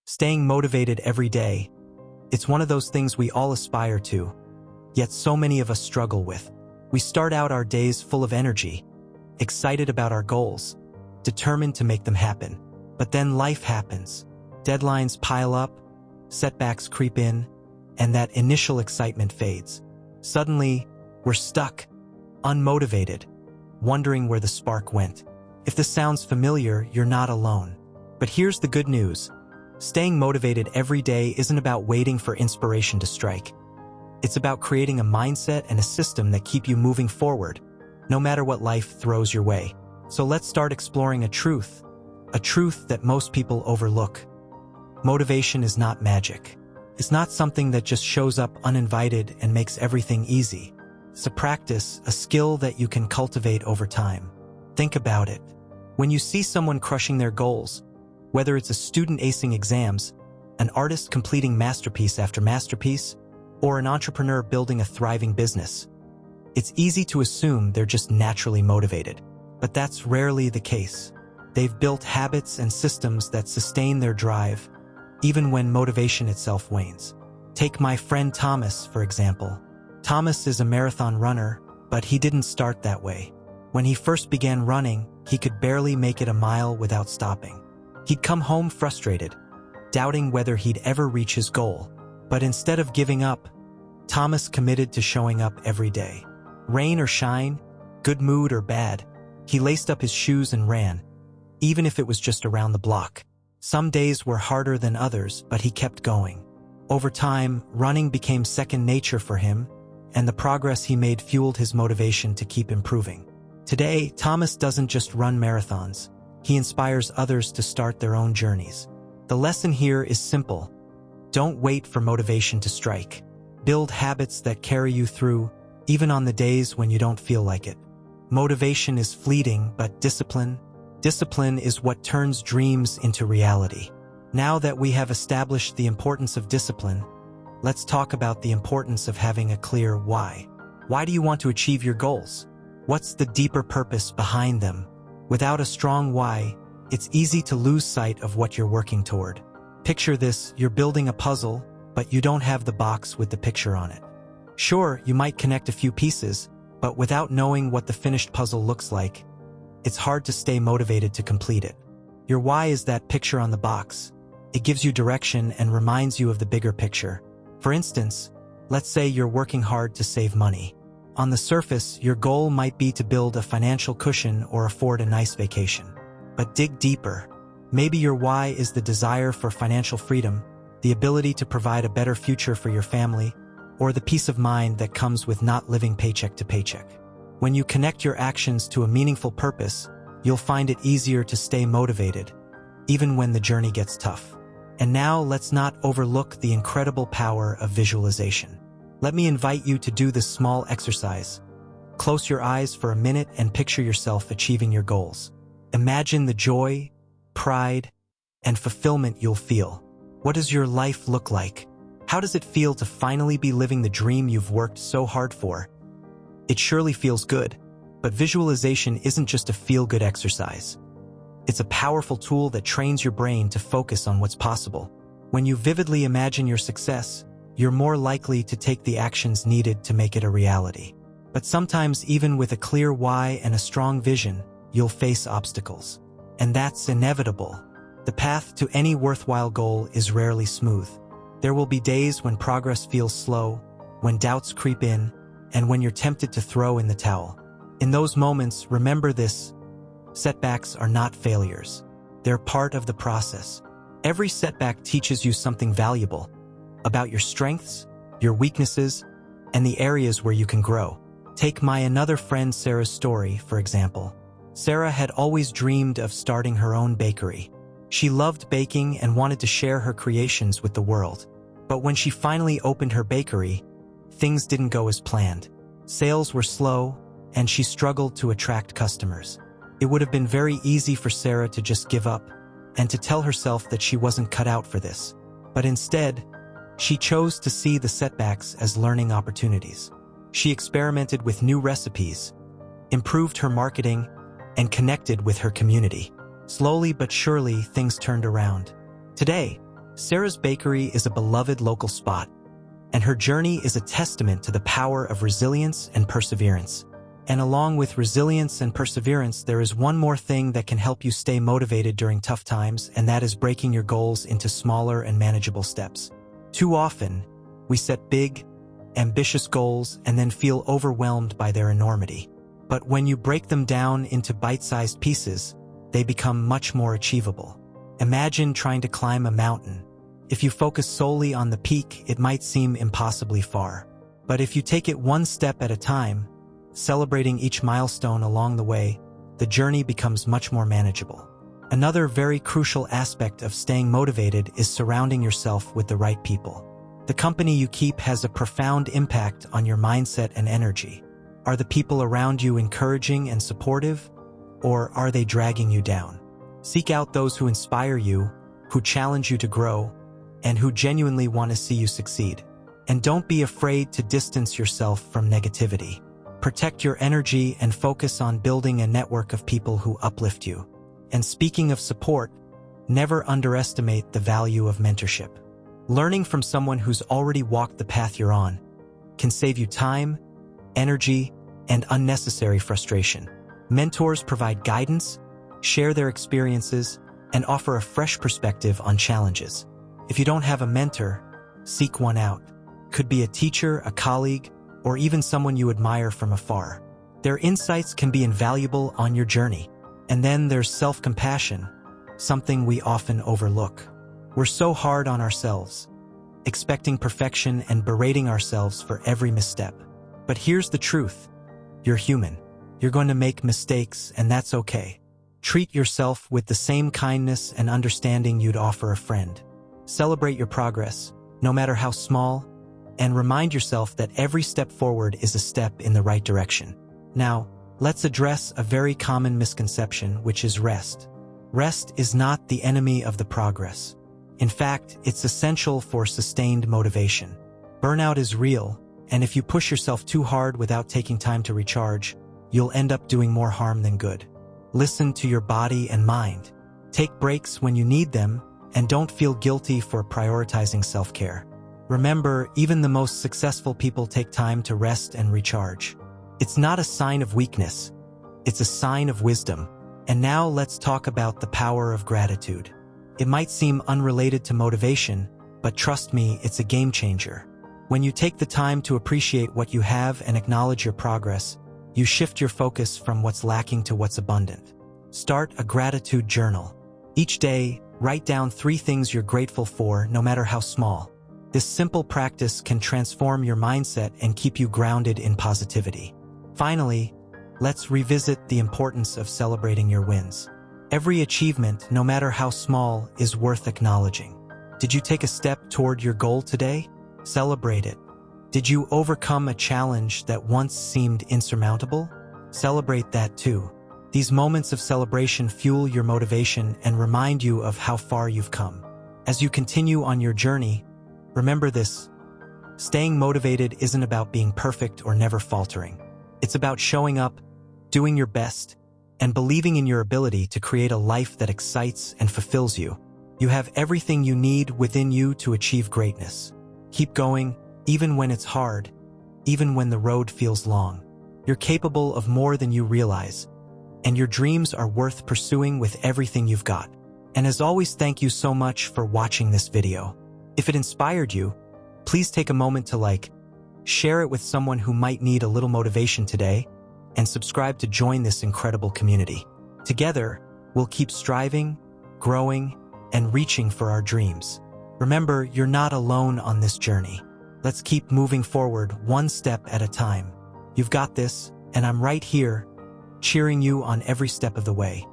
Staying motivated every day. It's one of those things we all aspire to, yet so many of us struggle with. We start out our days full of energy, excited about our goals, determined to make them happen. But then life happens. Deadlines pile up, setbacks creep in, and that initial excitement fades. Suddenly, we're stuck, unmotivated, wondering where the spark went. If this sounds familiar, you're not alone. But here's the good news. Staying motivated every day isn't about waiting for inspiration to strike. It's about creating a mindset and a system that keep you moving forward, no matter what life throws your way. So let's start exploring a truth that most people overlook. Motivation is not magic. It's not something that just shows up uninvited and makes everything easy. It's a practice, a skill that you can cultivate over time. Think about it. When you see someone crushing their goals, whether it's a student acing exams, an artist completing masterpiece after masterpiece, or an entrepreneur building a thriving business, it's easy to assume they're just naturally motivated. But that's rarely the case. They've built habits and systems that sustain their drive, even when motivation itself wanes. Take my friend Thomas, for example. Thomas is a marathon runner, but he didn't start that way. When he first began running, he could barely make it a mile without stopping. He'd come home frustrated, doubting whether he'd ever reach his goal. But instead of giving up, Thomas committed to showing up every day. Rain or shine, good mood or bad, he laced up his shoes and ran, even if it was just around the block. Some days were harder than others, but he kept going. Over time, running became second nature for him, and the progress he made fueled his motivation to keep improving. Today, Thomas doesn't just run marathons. He inspires others to start their own journeys. The lesson here is simple. Don't wait for motivation to strike. Build habits that carry you through, even on the days when you don't feel like it. Motivation is fleeting, but discipline is what turns dreams into reality. Now that we have established the importance of discipline, let's talk about the importance of having a clear why. Why do you want to achieve your goals? What's the deeper purpose behind them? Without a strong why, it's easy to lose sight of what you're working toward. Picture this, you're building a puzzle, but you don't have the box with the picture on it. Sure, you might connect a few pieces, but without knowing what the finished puzzle looks like, it's hard to stay motivated to complete it. Your why is that picture on the box. It gives you direction and reminds you of the bigger picture. For instance, let's say you're working hard to save money. On the surface, your goal might be to build a financial cushion or afford a nice vacation. But dig deeper. Maybe your why is the desire for financial freedom, the ability to provide a better future for your family, or the peace of mind that comes with not living paycheck to paycheck. When you connect your actions to a meaningful purpose, you'll find it easier to stay motivated, even when the journey gets tough. And now let's not overlook the incredible power of visualization. Let me invite you to do this small exercise. Close your eyes for a minute and picture yourself achieving your goals. Imagine the joy, pride, and fulfillment you'll feel. What does your life look like? How does it feel to finally be living the dream you've worked so hard for? It surely feels good, but visualization isn't just a feel-good exercise. It's a powerful tool that trains your brain to focus on what's possible. When you vividly imagine your success, you're more likely to take the actions needed to make it a reality. But sometimes, even with a clear why and a strong vision, you'll face obstacles. And that's inevitable. The path to any worthwhile goal is rarely smooth. There will be days when progress feels slow, when doubts creep in, and when you're tempted to throw in the towel. In those moments, remember this: setbacks are not failures. They're part of the process. Every setback teaches you something valuable about your strengths, your weaknesses, and the areas where you can grow. Take my another friend Sarah's story, for example. Sarah had always dreamed of starting her own bakery. She loved baking and wanted to share her creations with the world. But when she finally opened her bakery, things didn't go as planned. Sales were slow, and she struggled to attract customers. It would have been very easy for Sarah to just give up and to tell herself that she wasn't cut out for this. But instead, she chose to see the setbacks as learning opportunities. She experimented with new recipes, improved her marketing, and connected with her community. Slowly but surely, things turned around. Today, Sarah's Bakery is a beloved local spot, and her journey is a testament to the power of resilience and perseverance. And along with resilience and perseverance, there is one more thing that can help you stay motivated during tough times, and that is breaking your goals into smaller and manageable steps. Too often, we set big, ambitious goals and then feel overwhelmed by their enormity. But when you break them down into bite-sized pieces, they become much more achievable. Imagine trying to climb a mountain. If you focus solely on the peak, it might seem impossibly far. But if you take it one step at a time, celebrating each milestone along the way, the journey becomes much more manageable. Another very crucial aspect of staying motivated is surrounding yourself with the right people. The company you keep has a profound impact on your mindset and energy. Are the people around you encouraging and supportive, or are they dragging you down? Seek out those who inspire you, who challenge you to grow, and who genuinely want to see you succeed. And don't be afraid to distance yourself from negativity. Protect your energy and focus on building a network of people who uplift you. And speaking of support, never underestimate the value of mentorship. Learning from someone who's already walked the path you're on can save you time, energy, and unnecessary frustration. Mentors provide guidance, share their experiences, and offer a fresh perspective on challenges. If you don't have a mentor, seek one out. Could be a teacher, a colleague, or even someone you admire from afar. Their insights can be invaluable on your journey. And then there's self-compassion, something we often overlook. We're so hard on ourselves, expecting perfection and berating ourselves for every misstep. But here's the truth. You're human. You're going to make mistakes, and that's okay. Treat yourself with the same kindness and understanding you'd offer a friend. Celebrate your progress, no matter how small, and remind yourself that every step forward is a step in the right direction. Now, let's address a very common misconception, which is rest. Rest is not the enemy of the progress. In fact, it's essential for sustained motivation. Burnout is real, and if you push yourself too hard without taking time to recharge, you'll end up doing more harm than good. Listen to your body and mind. Take breaks when you need them, and don't feel guilty for prioritizing self-care. Remember, even the most successful people take time to rest and recharge. It's not a sign of weakness. It's a sign of wisdom. And now let's talk about the power of gratitude. It might seem unrelated to motivation, but trust me, it's a game changer. When you take the time to appreciate what you have and acknowledge your progress, you shift your focus from what's lacking to what's abundant. Start a gratitude journal. Each day, write down 3 things you're grateful for, no matter how small. This simple practice can transform your mindset and keep you grounded in positivity. Finally, let's revisit the importance of celebrating your wins. Every achievement, no matter how small, is worth acknowledging. Did you take a step toward your goal today? Celebrate it. Did you overcome a challenge that once seemed insurmountable? Celebrate that too. These moments of celebration fuel your motivation and remind you of how far you've come. As you continue on your journey, remember this: staying motivated isn't about being perfect or never faltering. It's about showing up, doing your best, and believing in your ability to create a life that excites and fulfills you. You have everything you need within you to achieve greatness. Keep going, even when it's hard, even when the road feels long. You're capable of more than you realize, and your dreams are worth pursuing with everything you've got. And as always, thank you so much for watching this video. If it inspired you, please take a moment to share it with someone who might need a little motivation today, and subscribe to join this incredible community. Together, we'll keep striving, growing, and reaching for our dreams. Remember, you're not alone on this journey. Let's keep moving forward one step at a time. You've got this, and I'm right here, cheering you on every step of the way.